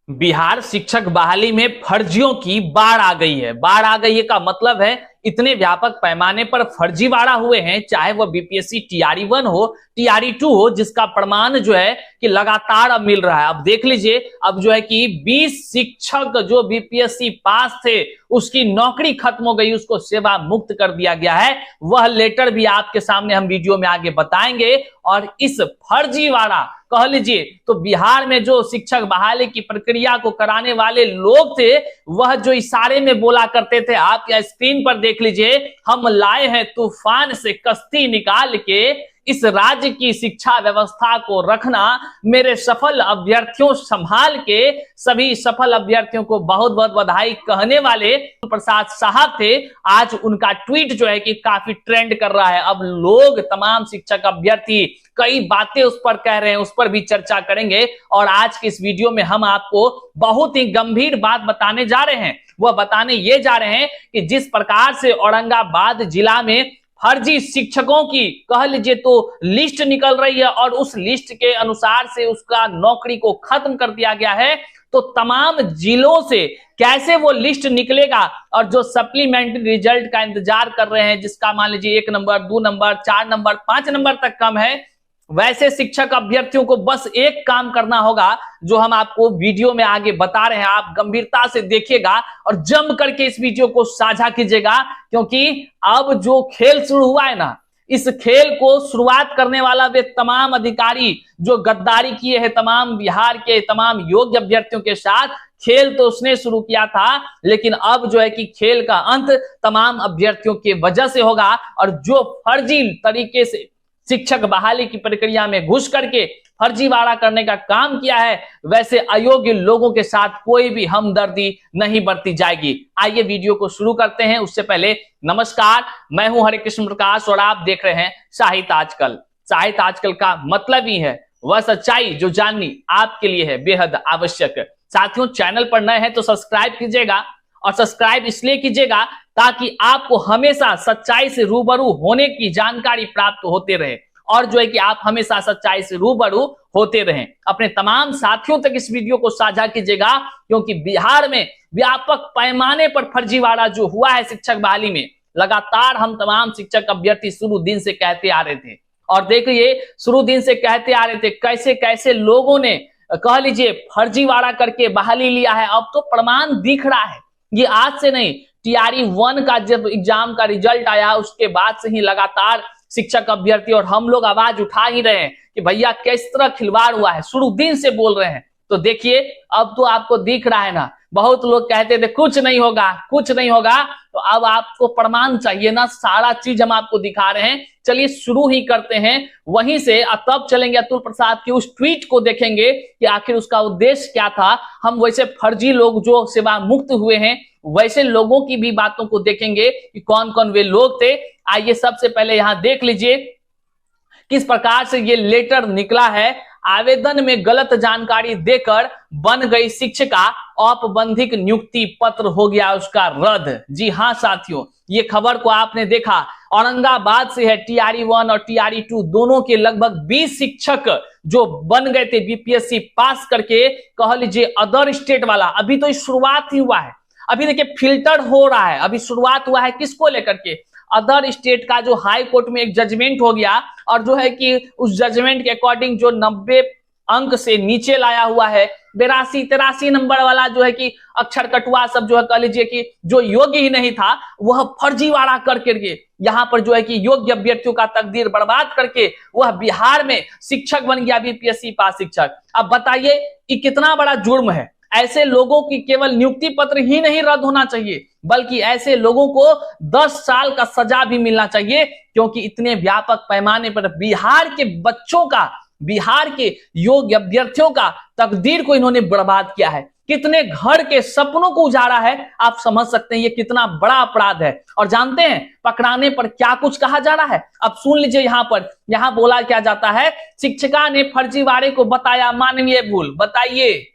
बिहार शिक्षक बहाली में फर्जियों की बाढ़ आ गई है। बाढ़ आ गई है का मतलब है इतने व्यापक पैमाने पर फर्जीवाड़ा हुए हैं, चाहे वह बीपीएससी टीआरई 1 हो, टीआरई 2 हो, जिसका प्रमाण जो है कि लगातार अब मिल रहा है। अब देख लीजिए, अब जो है कि 20 शिक्षक जो बीपीएससी पास थे उसकी नौकरी खत्म हो गई, उसको सेवा मुक्त कर दिया गया है। वह लेटर भी आपके सामने हम वीडियो में आगे बताएंगे। और इस फर्जीवाड़ा कह लीजिए तो बिहार में जो शिक्षक बहाली की प्रक्रिया को कराने वाले लोग थे, वह जो इशारे में बोला करते थे, आप या स्क्रीन पर देख लीजिए, हम लाए हैं तूफान से कश्ती निकाल के, इस राज्य की शिक्षा व्यवस्था को रखना, मेरे सफल अभ्यर्थियों संभाल के। सभी सफल अभ्यर्थियों को बहुत बहुत बधाई कहने वाले प्रसाद साहब थे। आज उनका ट्वीट जो है कि काफी ट्रेंड कर रहा है। अब लोग, तमाम शिक्षक अभ्यर्थी कई बातें उस पर कह रहे हैं, उस पर भी चर्चा करेंगे। और आज की इस वीडियो में हम आपको बहुत ही गंभीर बात बताने जा रहे हैं। वह बताने ये जा रहे हैं कि जिस प्रकार से औरंगाबाद जिला में फर्जी शिक्षकों की कह लीजिए तो लिस्ट निकल रही है और उस लिस्ट के अनुसार से उसका नौकरी को खत्म कर दिया गया है, तो तमाम जिलों से कैसे वो लिस्ट निकलेगा। और जो सप्लीमेंट्री रिजल्ट का इंतजार कर रहे हैं, जिसका मान लीजिए 1 नंबर, 2 नंबर, 4 नंबर, 5 नंबर तक कम है, वैसे शिक्षक अभ्यर्थियों को बस एक काम करना होगा, जो हम आपको वीडियो में आगे बता रहे हैं। आप गंभीरता से देखिएगा और जम करके इस वीडियो को साझा कीजिएगा, क्योंकि अब जो खेल शुरू हुआ है ना, इस खेल को शुरुआत करने वाला वे तमाम अधिकारी जो गद्दारी किए हैं तमाम बिहार के तमाम योग्य अभ्यर्थियों के साथ, खेल तो उसने शुरू किया था, लेकिन अब जो है कि खेल का अंत तमाम अभ्यर्थियों की वजह से होगा। और जो फर्जी तरीके से शिक्षक बहाली की प्रक्रिया में घुस करके फर्जीवाड़ा करने का काम किया है, वैसे अयोग्य लोगों के साथ कोई भी हमदर्दी नहीं बरती जाएगी। आइए वीडियो को शुरू करते हैं। उससे पहले नमस्कार, मैं हूं हरे कृष्ण प्रकाश और आप देख रहे हैं साहित्य आजकल। साहित्य आजकल का मतलब ही है वह सच्चाई जो जाननी आपके लिए है बेहद आवश्यक। साथियों, चैनल पर नए हैं तो सब्सक्राइब कीजिएगा, और सब्सक्राइब इसलिए कीजिएगा ताकि आपको हमेशा सच्चाई से रूबरू होने की जानकारी प्राप्त होते रहे, और जो है कि आप हमेशा सच्चाई से रूबरू होते रहें। अपने तमाम साथियों तक इस वीडियो को साझा कीजिएगा, क्योंकि बिहार में व्यापक पैमाने पर फर्जीवाड़ा जो हुआ है शिक्षक बहाली में, लगातार हम तमाम शिक्षक अभ्यर्थी शुरू दिन से कहते आ रहे थे। और देखिए, शुरू दिन से कहते आ रहे थे कैसे कैसे लोगों ने कह लीजिए फर्जीवाड़ा करके बहाली लिया है। अब तो प्रमाण दिख रहा है, ये आज से नहीं, टीआरई 1 का जब एग्जाम का रिजल्ट आया उसके बाद से ही लगातार शिक्षक अभ्यर्थी और हम लोग आवाज उठा ही रहे हैं कि भैया किस तरह खिलवाड़ हुआ है, शुरू दिन से बोल रहे हैं। तो देखिए, अब तो आपको दिख रहा है ना। बहुत लोग कहते थे कुछ नहीं होगा, कुछ नहीं होगा, तो अब आपको प्रमाण चाहिए ना, सारा चीज हम आपको दिखा रहे हैं। चलिए शुरू ही करते हैं वहीं से, तब चलेंगे अतुल प्रसाद की उस ट्वीट को देखेंगे कि आखिर उसका उद्देश्य क्या था। हम वैसे फर्जी लोग जो सेवा मुक्त हुए हैं वैसे लोगों की भी बातों को देखेंगे कि कौन कौन वे लोग थे। आइए सबसे पहले यहां देख लीजिए किस प्रकार से ये लेटर निकला है। आवेदन में गलत जानकारी देकर बन गई शिक्षिका, औपबंधिक नियुक्ति पत्र हो गया उसका रद्द। जी हां साथियों, ये खबर को आपने देखा, औरंगाबाद से है। टीआरई 1 और टीआरई 2 दोनों के लगभग 20 शिक्षक जो बन गए थे बीपीएससी पास करके, कह लीजिए अदर स्टेट वाला। अभी तो शुरुआत ही हुआ है, अभी देखिए फिल्टर हो रहा है, अभी शुरुआत हुआ है। किसको लेकर के? अदर स्टेट का जो हाई कोर्ट में एक जजमेंट हो गया, और जो है कि उस जजमेंट के अकॉर्डिंग जो 90 अंक से नीचे लाया हुआ है, 82-83 नंबर वाला जो है कि अक्षर कटुआ सब जो है कह लीजिए कि जो योग्य ही नहीं था, वह फर्जीवाड़ा करके यहाँ पर जो है कि योग्य अभ्यर्थियों का तकदीर बर्बाद करके वह बिहार में शिक्षक बन गया, बीपीएससी पास शिक्षक। अब बताइए ये कितना बड़ा जुर्म है। ऐसे लोगों की केवल नियुक्ति पत्र ही नहीं रद्द होना चाहिए, बल्कि ऐसे लोगों को 10 साल का सजा भी मिलना चाहिए, क्योंकि इतने व्यापक पैमाने पर बिहार के बच्चों का, बिहार के योग्य अभ्यर्थियों का तकदीर को इन्होंने बर्बाद किया है। कितने घर के सपनों को उजाड़ा है, आप समझ सकते हैं ये कितना बड़ा अपराध है। और जानते हैं पकड़ाने पर क्या कुछ कहा जा रहा है? अब सुन लीजिए, यहां पर यहां बोला क्या जाता है, शिक्षिका ने फर्जीवाड़े को बताया मानवीय भूल। बताइए,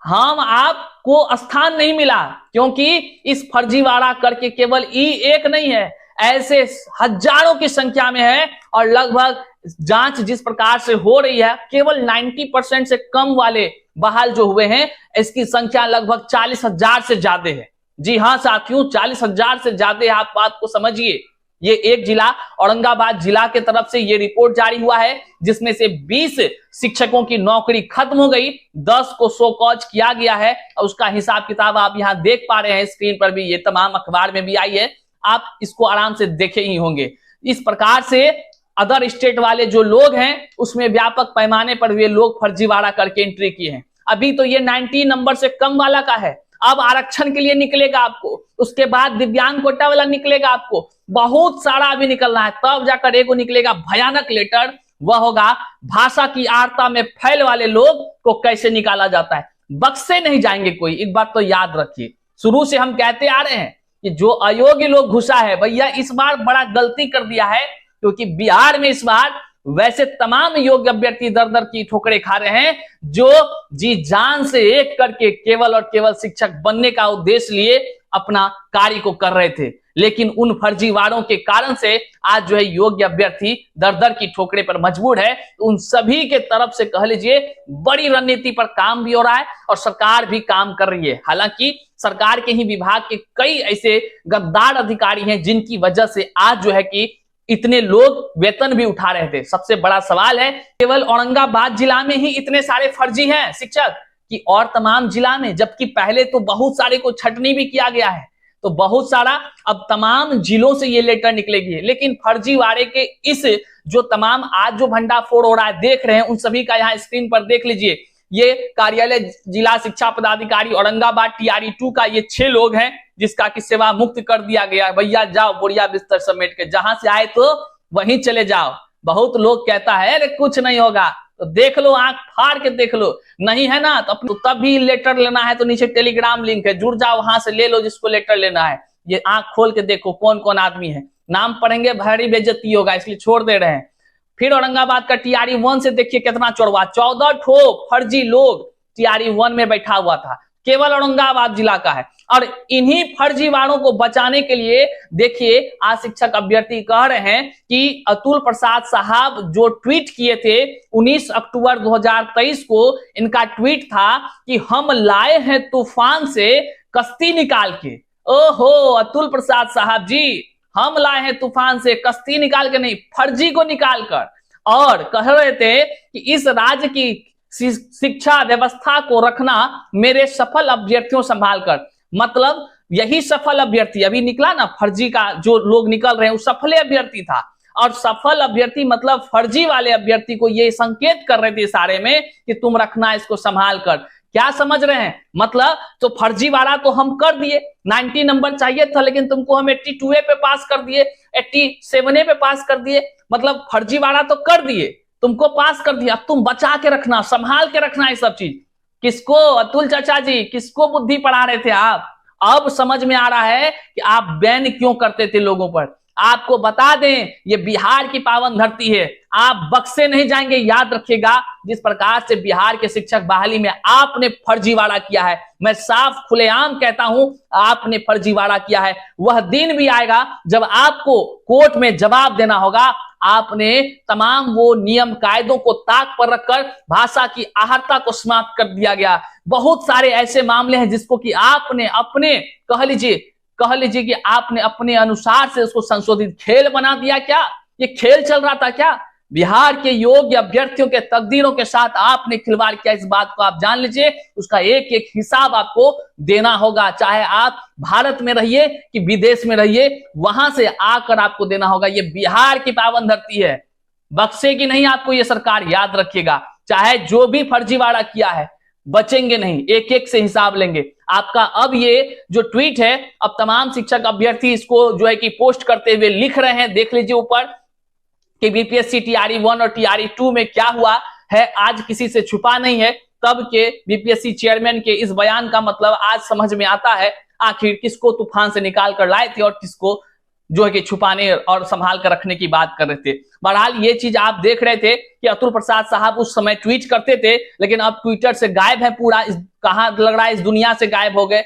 हम आपको स्थान नहीं मिला, क्योंकि इस फर्जीवाड़ा करके केवल एक नहीं है, ऐसे हजारों की संख्या में है। और लगभग जांच जिस प्रकार से हो रही है, केवल 90% से कम वाले बहाल जो हुए हैं इसकी संख्या लगभग 40,000 से ज्यादा है। जी हां साथियों, 40,000 से ज्यादा है। आप बात को समझिए। ये एक जिला औरंगाबाद जिला के तरफ से ये रिपोर्ट जारी हुआ है, जिसमें से 20 शिक्षकों की नौकरी खत्म हो गई, 10 को शो कॉज किया गया है। और उसका हिसाब किताब आप यहां देख पा रहे हैं स्क्रीन पर भी, ये तमाम अखबार में भी आई है, आप इसको आराम से देखे ही होंगे। इस प्रकार से अदर स्टेट वाले जो लोग हैं उसमें व्यापक पैमाने पर वे लोग फर्जीवाड़ा करके एंट्री किए हैं। अभी तो ये 90 नंबर से कम वाला का है, अब आरक्षण के लिए निकलेगा आपको, उसके बाद दिव्यांग कोटा वाला निकलेगा आपको, बहुत सारा अभी निकलना है, तब जाकर एगो निकलेगा भयानक लेटर, वह होगा भाषा की आर्ता में फैल वाले लोग को कैसे निकाला जाता है। बक्से नहीं जाएंगे कोई, एक बात तो याद रखिए। शुरू से हम कहते आ रहे हैं कि जो अयोग्य लोग घुसा है भैया इस बार बड़ा गलती कर दिया है, क्योंकि बिहार में इस बार वैसे तमाम योग्य अभ्यर्थी दर दर की ठोकरें खा रहे हैं, जो जी जान से एक करके केवल और केवल शिक्षक बनने का उद्देश्य लिए अपना कार्य को कर रहे थे। लेकिन उन फर्जीवाड़ों के कारण से आज जो है योग्य अभ्यर्थी दर दर की ठोकरे पर मजबूर है। तो उन सभी के तरफ से कह लीजिए बड़ी रणनीति पर काम भी हो रहा है और सरकार भी काम कर रही है। हालांकि सरकार के ही विभाग के कई ऐसे गद्दार अधिकारी हैं जिनकी वजह से आज जो है कि इतने लोग वेतन भी उठा रहे थे। सबसे बड़ा सवाल है केवल औरंगाबाद जिला में ही इतने सारे फर्जी हैं शिक्षक कि और तमाम जिला में, जबकि पहले तो बहुत सारे को छटनी भी किया गया है, तो बहुत सारा अब तमाम जिलों से ये लेटर निकलेगी। लेकिन फर्जीवाड़े के इस जो तमाम आज जो भंडाफोड़ हो रहा है देख रहे हैं, उन सभी का यहाँ स्क्रीन पर देख लीजिए। ये कार्यालय जिला शिक्षा पदाधिकारी औरंगाबाद TRE 2 का ये 6 लोग हैं जिसका कि सेवा मुक्त कर दिया गया। भैया जाओ बोरिया बिस्तर समेट के, जहां से आए तो वहीं चले जाओ। बहुत लोग कहता है अरे कुछ नहीं होगा, तो देख लो, आंख फाड़ के देख लो, नहीं है ना तो तब भी लेटर लेना है तो नीचे टेलीग्राम लिंक है, जुड़ जाओ, वहां से ले लो जिसको लेटर लेना है। ये आंख खोल के देखो कौन कौन आदमी है, नाम पढ़ेंगे भारी बेइज्जती होगा, इसलिए छोड़ दे रहे हैं। फिर औरंगाबाद का TRE 1 से देखिए कितना चौड़वा, 14 ठो फर्जी लोग TRE 1 में बैठा हुआ था, केवल औरंगाबाद जिला का है। और इन्हीं फर्जीवाड़ों को बचाने के लिए देखिए आज शिक्षक अभ्यर्थी कह रहे हैं कि अतुल प्रसाद साहब जो ट्वीट किए थे 19 अक्टूबर 2023 को, इनका ट्वीट था कि हम लाए हैं तूफान से कश्ती निकाल के। ओहो अतुल प्रसाद साहब जी, हम लाए हैं तूफान से कश्ती निकाल के नहीं, फर्जी को निकाल कर। और कह रहे थे कि इस राज्य की शिक्षा व्यवस्था को रखना मेरे सफल अभ्यर्थियों संभाल कर। मतलब यही सफल अभ्यर्थी अभी निकला ना, फर्जी का जो लोग निकल रहे हैं वो सफल अभ्यर्थी था। और सफल अभ्यर्थी मतलब फर्जी वाले अभ्यर्थी को ये संकेत कर रहे थे इशारे में कि तुम रखना इसको संभाल कर। क्या समझ रहे हैं? मतलब तो फर्जीवाड़ा तो हम कर दिए, 90 नंबर चाहिए था लेकिन तुमको हम 82A पे पास कर दिए, 87A पे पास कर दिए, मतलब फर्जीवाड़ा तो कर दिए, तुमको पास कर दिया, तुम बचा के रखना, संभाल के रखना ये सब चीज। किसको अतुल चाचा जी, किसको बुद्धि पढ़ा रहे थे आप? अब समझ में आ रहा है कि आप बैन क्यों करते थे लोगों पर। आपको बता दें ये बिहार की पावन धरती है, आप बक्से नहीं जाएंगे, याद रखिएगा। जिस प्रकार से बिहार के शिक्षक बहाली में आपने फर्जीवाड़ा किया है, मैं साफ खुलेआम कहता हूं आपने फर्जीवाड़ा किया है, वह दिन भी आएगा जब आपको कोर्ट में जवाब देना होगा। आपने तमाम वो नियम कायदों को ताक पर रखकर भाषा की आहर्ता को समाप्त कर दिया गया। बहुत सारे ऐसे मामले हैं जिसको कि आपने अपने कह लीजिए कि आपने अपने अनुसार से उसको संशोधित खेल बना दिया। क्या ये खेल चल रहा था क्या? बिहार के योग्य अभ्यर्थियों के तकदीरों के साथ आपने खिलवाड़ किया, इस बात को आप जान लीजिए। उसका एक एक हिसाब आपको देना होगा, चाहे आप भारत में रहिए कि विदेश में रहिए, वहां से आकर आपको देना होगा। ये बिहार की पावन धरती है, बख्शेगी नहीं आपको ये सरकार, याद रखिएगा। चाहे जो भी फर्जीवाड़ा किया है बचेंगे नहीं, एक एक से हिसाब लेंगे आपका। अब ये जो ट्वीट है, अब तमाम शिक्षक अभ्यर्थी इसको जो है कि पोस्ट करते हुए लिख रहे हैं, देख लीजिए ऊपर कि बीपीएससी TRE 1 और TRE 2 में क्या हुआ है आज किसी से छुपा नहीं है। तब के बीपीएससी चेयरमैन के इस बयान का मतलब आज समझ में आता है आखिर किसको तूफान से निकाल कर लाए थे और किसको जो है कि छुपाने और संभाल कर रखने की बात कर रहे थे। बहरहाल ये चीज आप देख रहे थे कि अतुल प्रसाद साहब उस समय ट्वीट करते थे, लेकिन अब ट्विटर से गायब है पूरा, कहां लग रहा है इस दुनिया से गायब हो गए।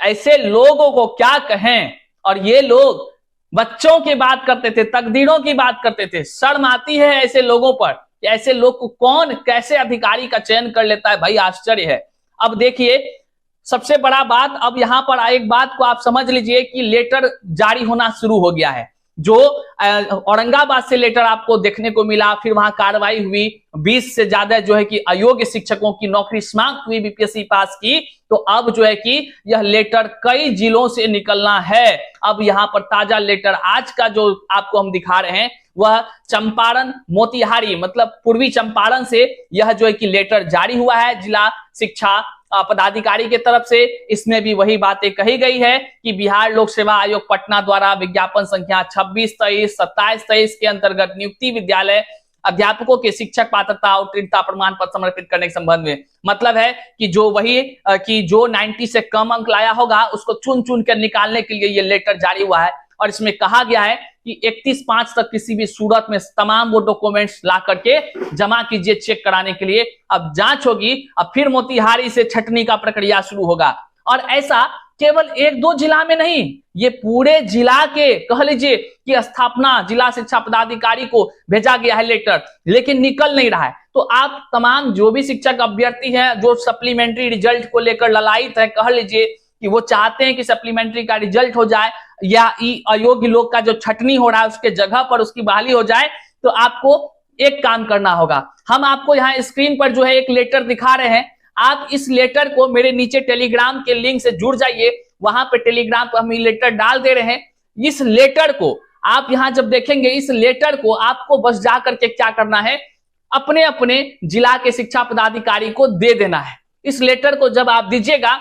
ऐसे लोगों को क्या कहें। और ये लोग बच्चों की बात करते थे, तकदीरों की बात करते थे। शर्म आती है ऐसे लोगों पर ऐसे लोग को कौन कैसे अधिकारी का चयन कर लेता है, भाई आश्चर्य है। अब देखिए सबसे बड़ा बात, अब यहां पर एक बात को आप समझ लीजिए कि लेटर जारी होना शुरू हो गया है। जो औरंगाबाद से लेटर आपको देखने को मिला, फिर वहां कार्रवाई हुई, 20 से ज्यादा जो है कि अयोग्य शिक्षकों की नौकरी समाप्त हुई बीपीएससी पास की। तो अब जो है कि यह लेटर कई जिलों से निकलना है। अब यहां पर ताजा लेटर आज का जो आपको हम दिखा रहे हैं वह चंपारण मोतिहारी मतलब पूर्वी चंपारण से यह जो है कि लेटर जारी हुआ है जिला शिक्षा पदाधिकारी के तरफ से। इसमें भी वही बातें कही गई है कि बिहार लोक सेवा आयोग पटना द्वारा विज्ञापन संख्या 2623 2723 के अंतर्गत नियुक्ति विद्यालय अध्यापकों के शिक्षक पात्रता और उत्तीर्णता प्रमाण पत्र समर्पित करने के संबंध में, मतलब है कि जो वही कि जो 90 से कम अंक लाया होगा उसको चुन चुन कर निकालने के लिए ये लेटर जारी हुआ है। और इसमें कहा गया है कि 31/5 तक किसी भी सूरत में तमाम वो डॉक्यूमेंट्स ला करके जमा कीजिए चेक कराने के लिए। अब जांच होगी, अब फिर मोतिहारी से छटनी का प्रक्रिया शुरू होगा। और ऐसा केवल 1-2 जिला में नहीं, ये पूरे जिला के कह लीजिए कि स्थापना जिला शिक्षा पदाधिकारी को भेजा गया है लेटर, लेकिन निकल नहीं रहा है। तो आप तमाम जो भी शिक्षक अभ्यर्थी हैं जो सप्लीमेंट्री रिजल्ट को लेकर ललायित है, कह लीजिए कि वो चाहते हैं कि सप्लीमेंट्री का रिजल्ट हो जाए या अयोग्य लोग का जो छटनी हो रहा है उसके जगह पर उसकी बहाली हो जाए, तो आपको एक काम करना होगा। हम आपको यहाँ स्क्रीन पर जो है एक लेटर दिखा रहे हैं, आप इस लेटर को मेरे नीचे टेलीग्राम के लिंक से जुड़ जाइए, वहां पे टेलीग्राम पर हम ये लेटर डाल दे रहे हैं। इस लेटर को आप यहां जब देखेंगे, इस लेटर को आपको बस जा करके क्या करना है, अपने अपने जिला के शिक्षा पदाधिकारी को दे देना है। इस लेटर को जब आप दीजिएगा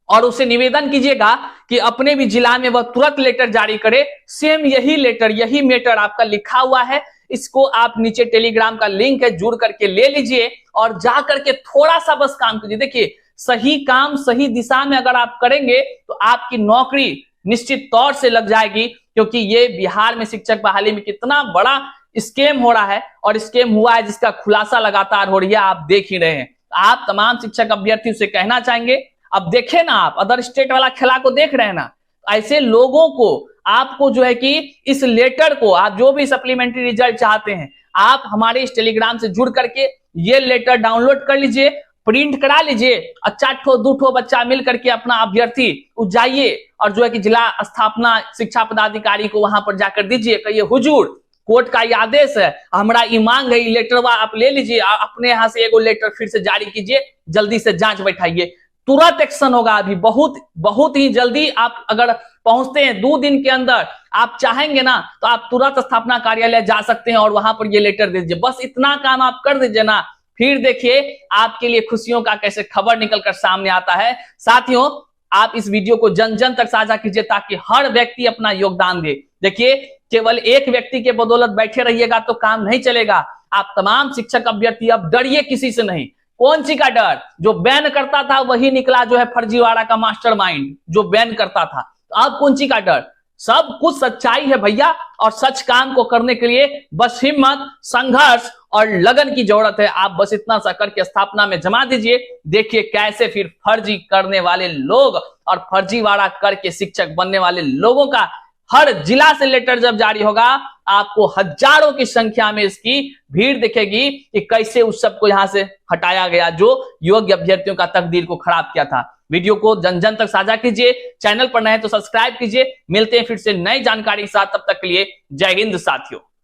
और उसे निवेदन कीजिएगा कि अपने भी जिला में वह तुरंत लेटर जारी करे, सेम यही लेटर यही मैटर आपका लिखा हुआ है, इसको आप नीचे टेलीग्राम का लिंक है जुड़ करके ले लीजिए और जा करके थोड़ा सा बस काम कीजिए। देखिए सही काम सही दिशा में अगर आप करेंगे तो आपकी नौकरी निश्चित तौर से लग जाएगी, क्योंकि ये बिहार में शिक्षक बहाली में कितना बड़ा स्कैम हो रहा है और स्कैम हुआ है जिसका खुलासा लगातार हो रही है, आप देख ही रहे हैं। आप तमाम शिक्षक अभ्यर्थियों से कहना चाहेंगे, अब देखे ना, आप अदर स्टेट वाला खेला को देख रहे हैं ना, ऐसे लोगों को आपको जो है कि इस लेटर को आप जो भी सप्लीमेंट्री रिजल्ट चाहते हैं आप हमारे इस टेलीग्राम से जुड़ करके ये लेटर डाउनलोड कर लीजिए, प्रिंट करा लीजिए, अच्छा 2 बच्चा मिल करके अपना अभ्यर्थी जाइए और जो है कि जिला स्थापना शिक्षा पदाधिकारी को वहां पर जाकर दीजिए, कहिए हुजूर कोर्ट का ये आदेश है, हमारा ये मांग है, ये लेटर आप ले लीजिए, अपने यहाँ से एगो लेटर फिर से जारी कीजिए, जल्दी से जांच बैठाइए, तुरंत एक्शन होगा। अभी बहुत ही जल्दी आप अगर पहुंचते हैं 2 दिन के अंदर, आप चाहेंगे ना तो आप तुरंत स्थापना कार्यालय जा सकते हैं और वहां पर ये लेटर दे दीजिए। बस इतना काम आप कर दीजिए ना, फिर देखिए आपके लिए खुशियों का कैसे खबर निकलकर सामने आता है। साथियों आप इस वीडियो को जन जन तक साझा कीजिए ताकि हर व्यक्ति अपना योगदान दे। देखिए केवल एक व्यक्ति के बदौलत बैठे रहिएगा तो काम नहीं चलेगा। आप तमाम शिक्षक अभ्यर्थी अब डरिए किसी से नहीं। कौन सी का डर? जो बैन करता था वही निकला जो है फर्जीवाड़ा का मास्टरमाइंड, जो बैन करता था। अब कौन सी का डर? सब कुछ सच्चाई है भैया, और सच काम को करने के लिए बस हिम्मत, संघर्ष और लगन की जरूरत है। आप बस इतना सा करके स्थापना में जमा दीजिए, देखिए कैसे फिर फर्जी करने वाले लोग और फर्जीवाड़ा करके शिक्षक बनने वाले लोगों का हर जिला से लेटर जब जारी होगा, आपको हजारों की संख्या में इसकी भीड़ दिखेगी कि कैसे उस सबको यहां से हटाया गया जो योग्य अभ्यर्थियों का तकदीर को खराब किया था। वीडियो को जन जन तक साझा कीजिए, चैनल पर नए तो सब्सक्राइब कीजिए। मिलते हैं फिर से नई जानकारी के साथ, तब तक के लिए जय हिंद साथियों।